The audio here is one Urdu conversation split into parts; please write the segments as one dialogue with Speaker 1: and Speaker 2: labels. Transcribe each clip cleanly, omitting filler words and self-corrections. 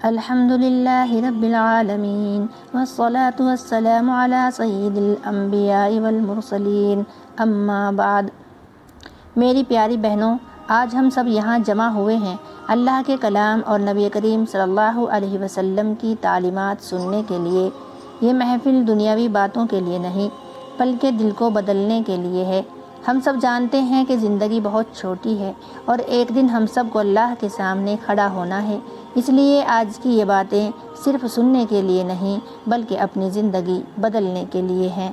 Speaker 1: الحمدللہ رب العالمین والصلاة والسلام علی سید الانبیاء والمرسلین، اما بعد۔ میری پیاری بہنوں، آج ہم سب یہاں جمع ہوئے ہیں اللہ کے کلام اور نبی کریم صلی اللہ علیہ وسلم کی تعلیمات سننے کے لیے۔ یہ محفل دنیاوی باتوں کے لیے نہیں بلکہ دل کو بدلنے کے لیے ہے۔ ہم سب جانتے ہیں کہ زندگی بہت چھوٹی ہے اور ایک دن ہم سب کو اللہ کے سامنے کھڑا ہونا ہے، اس لیے آج کی یہ باتیں صرف سننے کے لیے نہیں بلکہ اپنی زندگی بدلنے کے لیے ہیں۔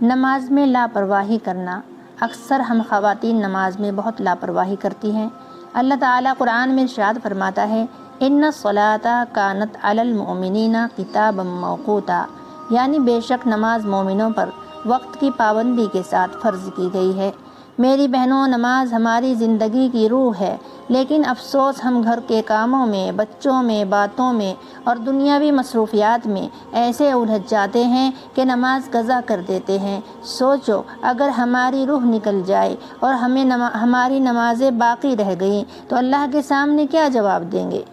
Speaker 1: نماز میں لاپرواہی کرنا۔ اکثر ہم خواتین نماز میں بہت لاپرواہی کرتی ہیں۔ اللہ تعالیٰ قرآن میں ارشاد فرماتا ہے، ان الصلاۃ کانت علی المؤمنین کتابا موقوتا، یعنی بے شک نماز مومنوں پر وقت کی پابندی کے ساتھ فرض کی گئی ہے۔ میری بہنوں، نماز ہماری زندگی کی روح ہے، لیکن افسوس ہم گھر کے کاموں میں، بچوں میں، باتوں میں اور دنیاوی مصروفیات میں ایسے الجھ جاتے ہیں کہ نماز قضا کر دیتے ہیں۔ سوچو، اگر ہماری روح نکل جائے اور ہماری نمازیں باقی رہ گئیں تو اللہ کے سامنے کیا جواب دیں گے؟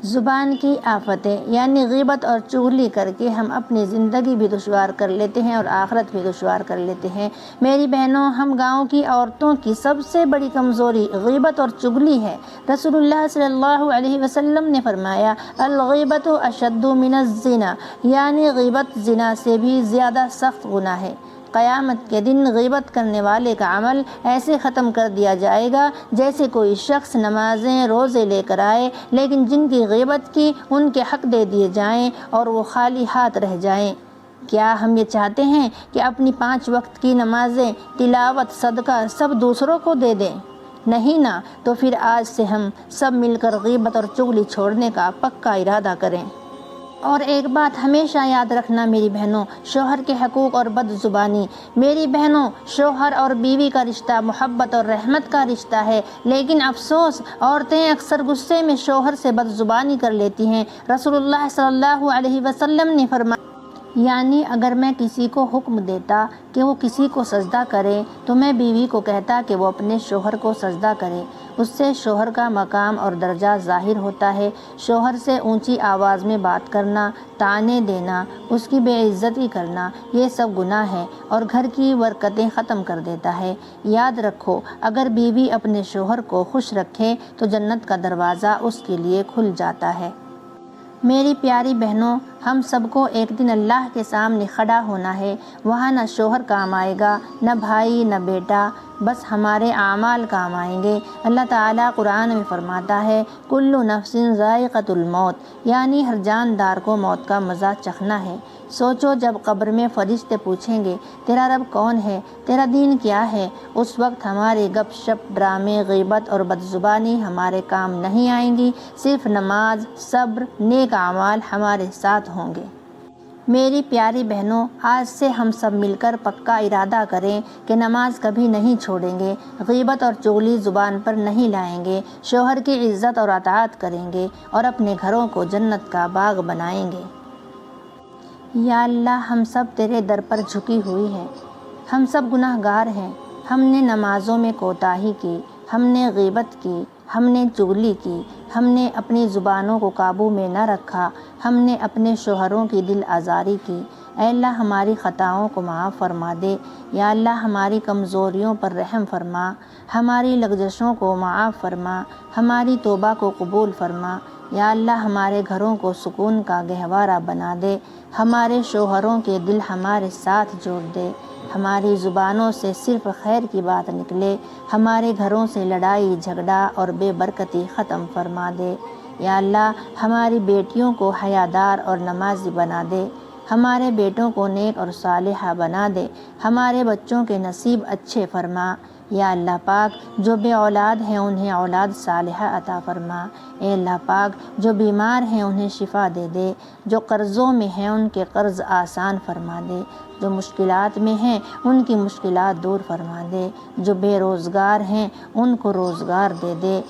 Speaker 1: زبان کی آفتیں یعنی غیبت اور چغلی کر کے ہم اپنی زندگی بھی دشوار کر لیتے ہیں اور آخرت بھی دشوار کر لیتے ہیں۔ میری بہنوں، ہم گاؤں کی عورتوں کی سب سے بڑی کمزوری غیبت اور چغلی ہے۔ رسول اللہ صلی اللہ علیہ وسلم نے فرمایا، الغیبت اشد من الزنا، یعنی غیبت زنا سے بھی زیادہ سخت گناہ ہے۔ قیامت کے دن غیبت کرنے والے کا عمل ایسے ختم کر دیا جائے گا جیسے کوئی شخص نمازیں روزے لے کر آئے لیکن جن کی غیبت کی ان کے حق دے دیے جائیں اور وہ خالی ہاتھ رہ جائیں۔ کیا ہم یہ چاہتے ہیں کہ اپنی 5 وقت کی نمازیں، تلاوت، صدقہ سب دوسروں کو دے دیں؟ نہیں نا، تو پھر آج سے ہم سب مل کر غیبت اور چغلی چھوڑنے کا پکا ارادہ کریں۔ اور ایک بات ہمیشہ یاد رکھنا میری بہنوں، شوہر کے حقوق اور بد زبانی۔ میری بہنوں، شوہر اور بیوی کا رشتہ محبت اور رحمت کا رشتہ ہے، لیکن افسوس عورتیں اکثر غصے میں شوہر سے بد زبانی کر لیتی ہیں۔ رسول اللہ صلی اللہ علیہ وسلم نے فرمایا، یعنی اگر میں کسی کو حکم دیتا کہ وہ کسی کو سجدہ کرے تو میں بیوی کو کہتا کہ وہ اپنے شوہر کو سجدہ کرے۔ اس سے شوہر کا مقام اور درجہ ظاہر ہوتا ہے۔ شوہر سے اونچی آواز میں بات کرنا، طعنے دینا، اس کی بے عزتی کرنا، یہ سب گناہ ہے اور گھر کی برکتیں ختم کر دیتا ہے۔ یاد رکھو، اگر بیوی اپنے شوہر کو خوش رکھے تو جنت کا دروازہ اس کے لیے کھل جاتا ہے۔ میری پیاری بہنوں، ہم سب کو ایک دن اللہ کے سامنے کھڑا ہونا ہے۔ وہاں نہ شوہر کام آئے گا، نہ بھائی، نہ بیٹا، بس ہمارے اعمال کام آئیں گے۔ اللہ تعالیٰ قرآن میں فرماتا ہے، کل نفس ذائقۃ الموت، یعنی ہر جاندار کو موت کا مزہ چکھنا ہے۔ سوچو، جب قبر میں فرشتے پوچھیں گے تیرا رب کون ہے، تیرا دین کیا ہے، اس وقت ہمارے گپ شپ، ڈرامے، غیبت اور بدزبانی ہمارے کام نہیں آئیں گی، صرف نماز، صبر، نیک اعمال ہمارے ساتھ ہوں گے۔ میری پیاری بہنوں، آج سے ہم سب مل کر پکا ارادہ کریں کہ نماز کبھی نہیں چھوڑیں گے، غیبت اور چغلی زبان پر نہیں لائیں گے، شوہر کی عزت اور اطاعت کریں گے اور اپنے گھروں کو جنت کا باغ بنائیں گے۔ یا اللہ، ہم سب تیرے در پر جھکی ہوئی ہیں، ہم سب گناہ گار ہیں۔ ہم نے نمازوں میں کوتاہی کی، ہم نے غیبت کی، ہم نے چغلی کی، ہم نے اپنی زبانوں کو قابو میں نہ رکھا، ہم نے اپنے شوہروں کی دل آزاری کی۔ اے اللہ، ہماری خطاؤں کو معاف فرما دے۔ یا اللہ، ہماری کمزوریوں پر رحم فرما، ہماری لغزشوں کو معاف فرما، ہماری توبہ کو قبول فرما۔ یا اللہ، ہمارے گھروں کو سکون کا گہوارہ بنا دے، ہمارے شوہروں کے دل ہمارے ساتھ جوڑ دے، ہماری زبانوں سے صرف خیر کی بات نکلے، ہمارے گھروں سے لڑائی جھگڑا اور بے برکتی ختم فرما دے۔ یا اللہ، ہماری بیٹیوں کو حیادار اور نمازی بنا دے، ہمارے بیٹوں کو نیک اور صالحہ بنا دے، ہمارے بچوں کے نصیب اچھے فرما۔ یا اللہ پاک، جو بے اولاد ہیں انہیں اولاد صالحہ عطا فرما۔ اے اللہ پاک، جو بیمار ہیں انہیں شفا دے دے، جو قرضوں میں ہیں ان کے قرض آسان فرما دے، جو مشکلات میں ہیں ان کی مشکلات دور فرما دے، جو بے روزگار ہیں ان کو روزگار دے دے۔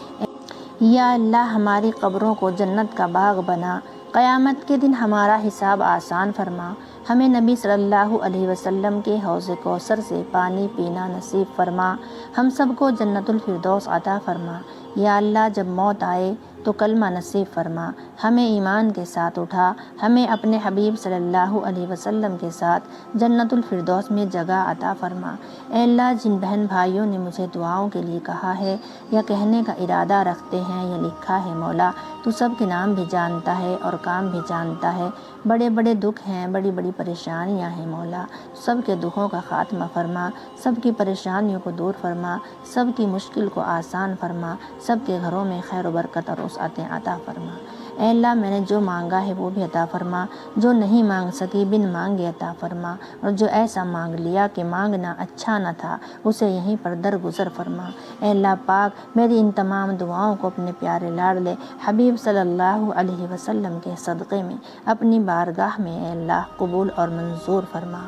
Speaker 1: یا اللہ، ہماری قبروں کو جنت کا باغ بنا، قیامت کے دن ہمارا حساب آسان فرما، ہمیں نبی صلی اللہ علیہ وسلم کے حوض کوثر سے پانی پینا نصیب فرما، ہم سب کو جنت الفردوس عطا فرما۔ یا اللہ جب موت آئے تو کلمہ نصیب فرما، ہمیں ایمان کے ساتھ اٹھا، ہمیں اپنے حبیب صلی اللہ علیہ وسلم کے ساتھ جنت الفردوس میں جگہ عطا فرما۔ اے اللہ جن بہن بھائیوں نے مجھے دعاؤں کے لیے کہا ہے یا کہنے کا ارادہ رکھتے ہیں یا لکھا ہے مولا، تو سب کے نام بھی جانتا ہے اور کام بھی جانتا ہے۔ بڑے بڑے دکھ ہیں، بڑی بڑی پریشانیاں ہیں مولا، سب کے دکھوں کا خاتمہ فرما، سب کی پریشانیوں کو دور فرما، سب کی مشکل کو آسان فرما، سب کے گھروں میں خیر و برکت اور وسعتیں عطا فرما۔ اے اللہ میں نے جو مانگا ہے وہ بھی عطا فرما، جو نہیں مانگ سکی بن مانگے عطا فرما، اور جو ایسا مانگ لیا کہ مانگنا اچھا نہ تھا اسے یہیں پر درگزر فرما۔ اے اللہ پاک میری ان تمام دعاؤں کو اپنے پیارے لاڈلے حبیب صلی اللہ علیہ وسلم کے صدقے میں اپنی بارگاہ میں اے اللہ قبول اور منظور فرما۔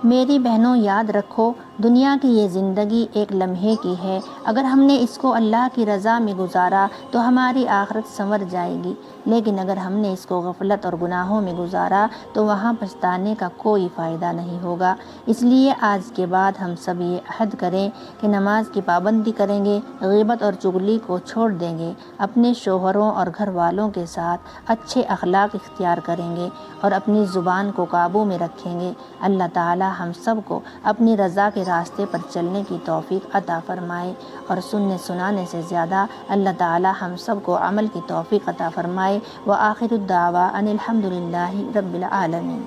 Speaker 1: میری بہنوں یاد رکھو، دنیا کی یہ زندگی ایک لمحے کی ہے، اگر ہم نے اس کو اللہ کی رضا میں گزارا تو ہماری آخرت سنور جائے گی، لیکن اگر ہم نے اس کو غفلت اور گناہوں میں گزارا تو وہاں پچھتانے کا کوئی فائدہ نہیں ہوگا۔ اس لیے آج کے بعد ہم سب یہ عہد کریں کہ نماز کی پابندی کریں گے، غیبت اور چغلی کو چھوڑ دیں گے، اپنے شوہروں اور گھر والوں کے ساتھ اچھے اخلاق اختیار کریں گے اور اپنی زبان کو قابو میں رکھیں گے۔ اللہ تعالی ہم سب کو اپنی رضا کے راستے پر چلنے کی توفیق عطا فرمائے، اور سننے سنانے سے زیادہ اللہ تعالی ہم سب کو عمل کی توفیق عطا فرمائے۔ وآخر الدعوی ان الحمد للہ رب العالمین۔